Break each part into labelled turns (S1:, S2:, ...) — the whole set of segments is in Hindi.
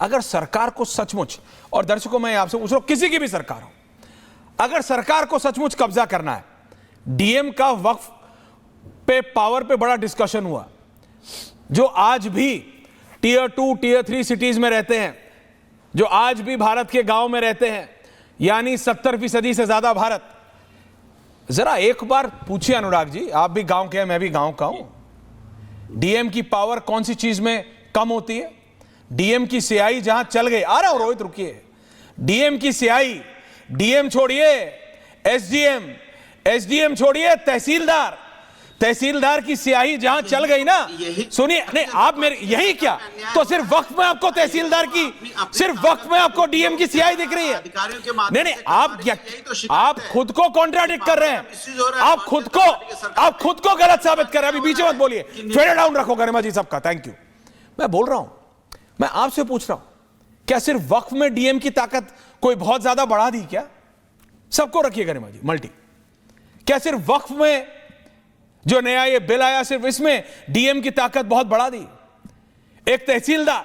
S1: अगर सरकार को सचमुच, और दर्शकों मैं आपसे पूछ रहा हूं, किसी की भी सरकार हो, अगर सरकार को सचमुच कब्जा करना है, डीएम का वक्फ पे पावर पे बड़ा डिस्कशन हुआ, जो आज भी टियर 2 टियर 3 सिटीज में रहते हैं, जो आज भी भारत के गांव में रहते हैं, यानी 70% से ज्यादा भारत। जरा एक बार पूछिए अनुराग जी, आप भी गांव के हैं, मैं भी गांव का हूं, डीएम की पावर कौन सी चीज में कम होती है? डीएम की सियाई जहां चल गई, आ रहा हूं रोहित रुकिए, डीएम की सियाई, डीएम छोड़िए एसडीएम छोड़िए तहसीलदार, तहसीलदार की स्याही जहां चल गई ना, सुनिए, नहीं आप मेरे यही क्या, तो सिर्फ वक्त में आपको तहसीलदार की, सिर्फ वक्त में आपको डीएम की स्याही दिख रही है? नहीं नहीं, आप खुद को कॉन्ट्राडिक्ट कर रहे हैं, आप खुद को गलत साबित कर रहे हैं। अभी बीच में मत बोलिए, फेडर डाउन रखो गरिमा जी सबका, थैंक यू। मैं बोल रहा हूं, मैं आपसे पूछ रहा हूं, क्या सिर्फ वक्फ में डीएम की ताकत कोई बहुत ज्यादा बढ़ा दी क्या? सबको रखिए गरिमा जी, मल्टी, क्या सिर्फ वक्फ में जो नया ये बिल आया, सिर्फ इसमें डीएम की ताकत बहुत बढ़ा दी? एक तहसीलदार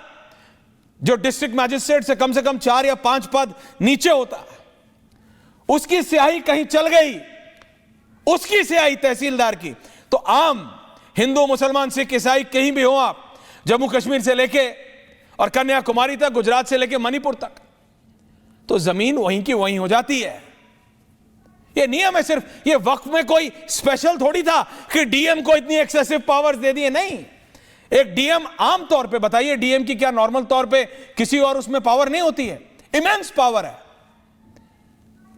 S1: जो डिस्ट्रिक्ट मैजिस्ट्रेट से कम 4 या 5 पद नीचे होता है, उसकी स्याही कहीं चल गई, उसकी स्याही तहसीलदार की, तो आम हिंदू मुसलमान सिख ईसाई कहीं भी हो आप, जम्मू कश्मीर से लेके और कन्याकुमारी तक, गुजरात से लेके मणिपुर तक, तो जमीन वहीं की वहीं हो जाती है। ये नियम है, सिर्फ ये वक्फ में कोई स्पेशल थोड़ी था कि डीएम को इतनी एक्सेसिव पावर्स दे दिए, नहीं। एक डीएम आम तौर पे, बताइए डीएम की क्या नॉर्मल तौर पे किसी और उसमें पावर नहीं होती है? इमेंस पावर है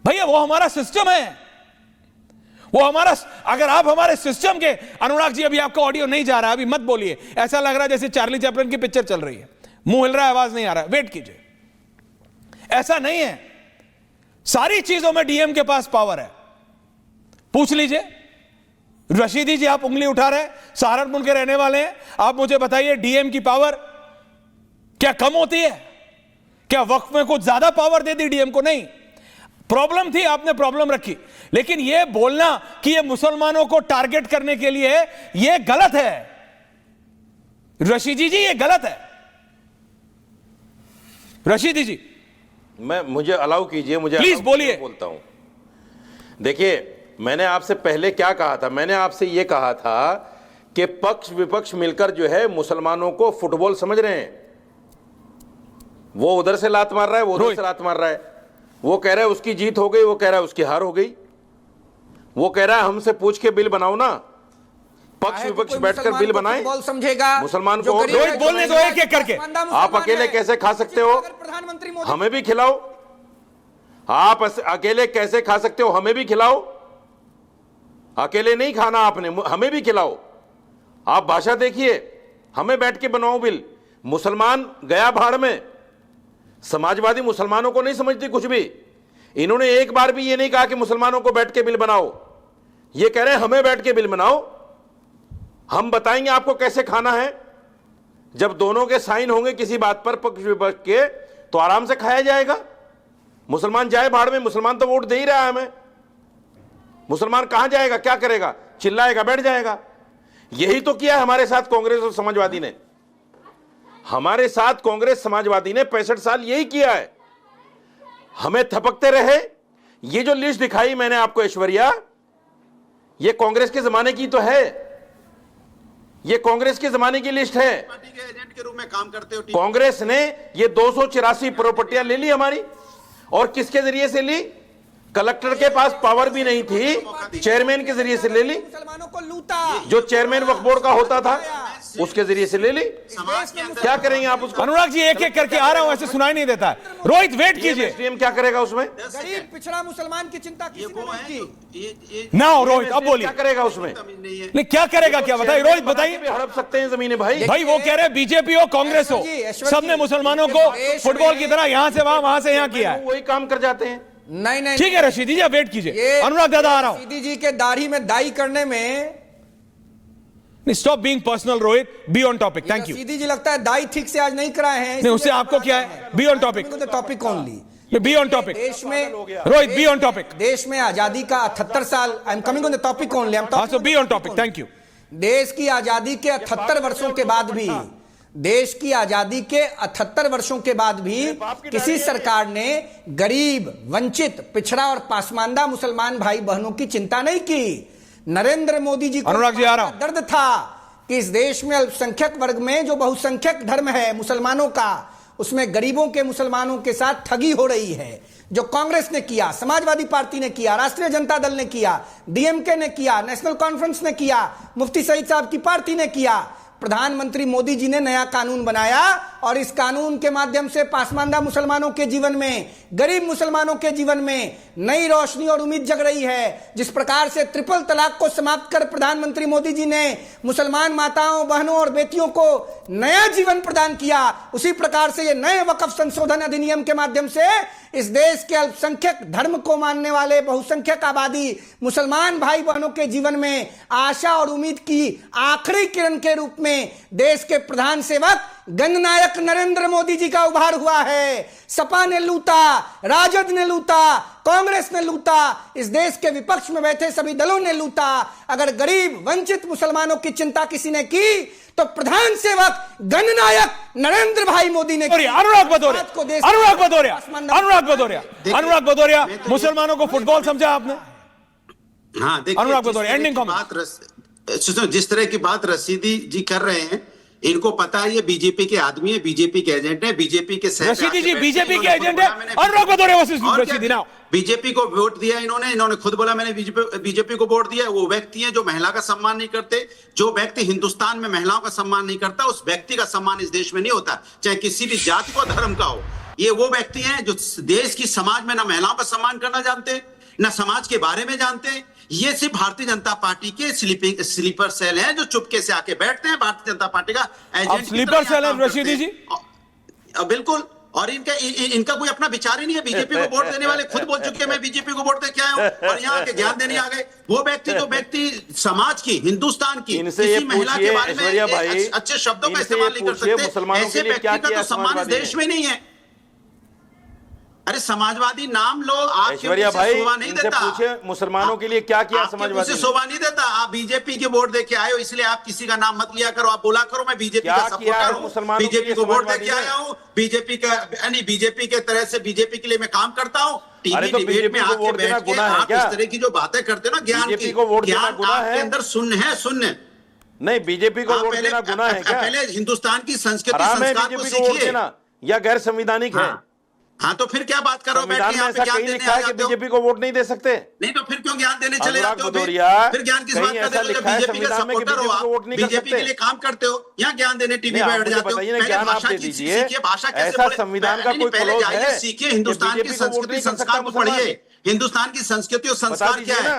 S1: भैया, वो हमारा सिस्टम है, वो हमारा। अगर आप हमारे सिस्टम के, अनुराग जी अभी आपका ऑडियो नहीं जा रहा है, अभी मत बोलिए, ऐसा लग रहा है जैसे चार्ली चैपलिन की पिक्चर चल रही है, मुंह हिल रहा है, आवाज नहीं आ रहा है, वेट कीजिए, ऐसा नहीं है। सारी चीजों में डीएम के पास पावर है, पूछ लीजिए। रशीदी जी आप उंगली उठा रहे हैं, सहारनपुर के रहने वाले हैं, आप मुझे बताइए डीएम की पावर क्या कम होती है? क्या वक्फ में कुछ ज्यादा पावर दे दी डीएम को? नहीं, प्रॉब्लम थी, आपने प्रॉब्लम रखी, लेकिन यह बोलना कि यह मुसलमानों को टारगेट करने के लिए है, यह गलत है रशीदी जी, यह गलत है। रशीदी जी
S2: मुझे अलाउ कीजिए, मुझे
S1: प्लीज बोलिए।
S2: बोलता हूं, देखिए मैंने आपसे पहले क्या कहा था, मैंने आपसे यह कहा था कि पक्ष विपक्ष मिलकर जो है मुसलमानों को फुटबॉल समझ रहे हैं। वो उधर से लात मार रहा है, वो उधर से लात मार रहा है, वो कह रहा है उसकी जीत हो गई, वो कह रहा है उसकी हार हो गई, वो कह रहा है हमसे पूछ के बिल बनाओ ना, पक्ष विपक्ष बैठकर बिल बनाए,
S3: समझेगा
S2: मुसलमान को
S1: रोहित बोलने दो एक एक करके।
S2: आप अकेले कैसे खा सकते हो?
S3: प्रधानमंत्री
S2: हमें भी खिलाओ। आप अकेले कैसे खा सकते हो? हमें भी खिलाओ। अकेले नहीं खाना आपने, हमें भी खिलाओ। आप भाषा देखिए, हमें बैठ के बनाओ बिल। मुसलमान गया भाड़ में, समाजवादी मुसलमानों को नहीं समझती कुछ भी। इन्होंने एक बार भी ये नहीं कहा कि मुसलमानों को बैठ के बिल बनाओ, ये कह रहे हैं हमें बैठ के बिल बनाओ, हम बताएंगे आपको कैसे खाना है। जब दोनों के साइन होंगे किसी बात पर पक्ष विपक्ष के, तो आराम से खाया जाएगा। मुसलमान जाए भाड़ में, मुसलमान तो वोट दे ही रहा है हमें। मुसलमान कहां जाएगा, क्या करेगा? चिल्लाएगा, बैठ जाएगा। यही तो किया हमारे साथ कांग्रेस और समाजवादी ने, हमारे साथ कांग्रेस समाजवादी ने 65 साल यही किया है, हमें थपकते रहे। ये जो लिस्ट दिखाई मैंने आपको ऐश्वर्या, ये कांग्रेस के जमाने की तो है, ये कांग्रेस के जमाने की लिस्ट है।
S4: पार्टी के एजेंट के रूप में काम करते हो।
S2: कांग्रेस ने ये 284 प्रॉपर्टियां ले ली हमारी, और किसके जरिए से ली? कलेक्टर के पास पावर भी नहीं थी, चेयरमैन के जरिए से ले ली।
S3: मुसलमानों को लूटा,
S2: जो चेयरमैन वक्फ बोर्ड का होता था उसके जरिए से ले ली। क्या करेंगे आप उसको?
S1: अनुराग जी एक एक करके आ रहा हूं, ऐसे सुनाई नहीं देता है। रोहित वेट कीजिए।
S2: एसडीएम क्या करेगा उसमें?
S3: गरीब पिछड़ा मुसलमान की चिंता किसी ने नहीं की।
S1: ना रोहित अब बोलिए,
S2: क्या करेगा उसमें?
S1: नहीं क्या करेगा, क्या बताइए रोहित, बताइए।
S2: हड़प सकते हैं जमीनें भाई।
S1: भाई वो कह रहे हैं बीजेपी हो कांग्रेस हो, सबने मुसलमानों को फुटबॉल की तरह यहां से वहां से यहां किया है,
S2: वही काम कर जाते हैं।
S3: नहीं नहीं,
S1: ठीक है रशीदी जी आप वेट कीजिए। अनुराग दादा आ रहा हूं।
S3: रशीदी जी के दाढ़ी में दाई करने में,
S1: stop being personal Rohit, be on topic, thank you.
S3: Rashidi ji लगता है दाई ठीक से आज नहीं कराए हैं,
S1: नहीं उससे आपको क्या है? B on topic,
S3: topic only,
S1: B on topic.
S3: देश में
S1: रोहित बी ऑन टॉपिक।
S3: देश में आजादी का 78 साल, I am coming on the topic only,
S1: B on topic, thank you.
S3: देश की आजादी के 78 वर्षों के बाद भी देश की आजादी के 78 वर्षों के बाद भी किसी सरकार ने गरीब, वंचित, पिछड़ा और पासमानदा मुसलमान भाई बहनों की चिंता नहीं की। नरेंद्र मोदी जी को
S1: अनुराग जी, आ रहा हूं।
S3: दर्द था कि इस देश में अल्पसंख्यक वर्ग में जो बहुसंख्यक धर्म है मुसलमानों का, उसमें गरीबों के मुसलमानों के साथ ठगी हो रही है। जो कांग्रेस ने किया, समाजवादी पार्टी ने किया, राष्ट्रीय जनता दल ने किया, डीएमके ने किया, नेशनल कॉन्फ्रेंस ने किया, मुफ्ती सईद साहब की पार्टी ने किया। प्रधानमंत्री मोदी जी ने नया कानून बनाया और इस कानून के माध्यम से पासमानदा मुसलमानों के जीवन में, गरीब मुसलमानों के जीवन में नई रोशनी और उम्मीद जग रही है। जिस प्रकार से ट्रिपल तलाक को समाप्त कर प्रधानमंत्री मोदी जी ने मुसलमान माताओं, बहनों और बेटियों को नया जीवन प्रदान किया, उसी प्रकार से ये नए वक्फ संशोधन अधिनियम के माध्यम से इस देश के अल्पसंख्यक धर्म को मानने वाले बहुसंख्यक आबादी मुसलमान भाई बहनों के जीवन में आशा और उम्मीद की आखिरी किरण के रूप में देश के प्रधान सेवक गणनायक नरेंद्र मोदी जी का उभार हुआ है। सपा ने लूटा, राजद ने लूटा, कांग्रेस ने लूटा, इस देश के विपक्ष में बैठे सभी दलों ने लूटा। अगर गरीब, वंचित मुसलमानों की चिंता किसी ने की तो प्रधान सेवक गणनायक नरेंद्र भाई मोदी ने की।
S1: अनुराग भदौरिया, मुसलमानों को फुटबॉल समझा आपने?
S4: हाँ,
S1: अनुराग भदौरिया, एंडिंग
S4: जिस तरह की बात रशीदी जी कर रहे हैं, इनको पता है ये बीजेपी के आदमी है, बीजेपी के एजेंट है, बीजेपी के
S1: रशीदी जी बीजेपी के एजेंट है। अनुराग भदौरिया रशीदी ना,
S4: बीजेपी को वोट दिया इन्होंने खुद बोला मैंने बीजेपी को वोट दिया। वो व्यक्ति हैं जो महिला का सम्मान नहीं करते। जो व्यक्ति हिंदुस्तान में महिलाओं का सम्मान नहीं करता, उस व्यक्ति का सम्मान इस देश में नहीं होता, चाहे किसी भी जाति को, धर्म का हो। ये वो व्यक्ति हैं जो देश की समाज में ना महिलाओं का सम्मान करना जानते, ना समाज के बारे में जानते। ये सिर्फ भारतीय जनता पार्टी के स्लीपर सेल हैं जो चुपके से आके बैठते हैं। भारतीय जनता पार्टी का एजेंट
S1: स्लीपर सेल है रशीदी जी,
S4: बिल्कुल। और इनका कोई अपना विचार ही नहीं है। बीजेपी को वोट देने वाले खुद बोल चुके हैं मैं बीजेपी को वोट दे के आया हूं, और यहाँ के ज्ञान देने आ गए। वो व्यक्ति जो व्यक्ति समाज की, हिंदुस्तान की किसी महिला के बारे में अच्छे शब्दों का इस्तेमाल नहीं कर सकते, ऐसे व्यक्ति का तो सम्मान इस देश में नहीं है। अरे समाजवादी नाम लो, आपके शोभा नहीं देता।
S2: पूछे मुसलमानों के लिए क्या किया समाजवादी,
S4: शोभा नहीं देता। आप बीजेपी के वोट देके आए हो, इसलिए आप किसी का नाम मत लिया करो। आप बोला करो मैं बीजेपी का सपोर्टर हूं, बीजेपी को वोट देके आया हूं, बीजेपी का यानी बीजेपी के तरह से बीजेपी के लिए मैं काम करता हूं। टीवी डिबेट में आके बैठ के आप इस तरह की जो बातें करते हो ना, ज्ञान की, ज्ञान आपके अंदर शून्य है, शून्य
S2: नहीं। बीजेपी को वोट देना गुनाह है क्या?
S4: पहले हिंदुस्तान की संस्कृति संस्कार को सीखिए
S2: या गैर संवैधानिक है?
S4: हाँ, तो फिर क्या बात करो?
S2: संविधान में ऐसा कहीं लिखा है कि बीजेपी को वोट नहीं दे सकते?
S4: नहीं तो फिर क्यों ज्ञान देने चले जाते हो?
S2: फिर
S4: ज्ञान किस बात का देते हो? बीजेपी का सपोर्टर हो आप, बीजेपी के लिए काम करते हो, यहाँ ज्ञान देने टीवी पे बैठ जाते हो।
S2: पहले भाषा दीजिए,
S4: भाषा कैसे
S2: ऐसा संविधान का कोई क्लॉज है?
S4: सीखिए, हिंदुस्तान की संस्कृति संस्कार को पढ़िए। हिंदुस्तान की संस्कृति और संस्कार क्या है?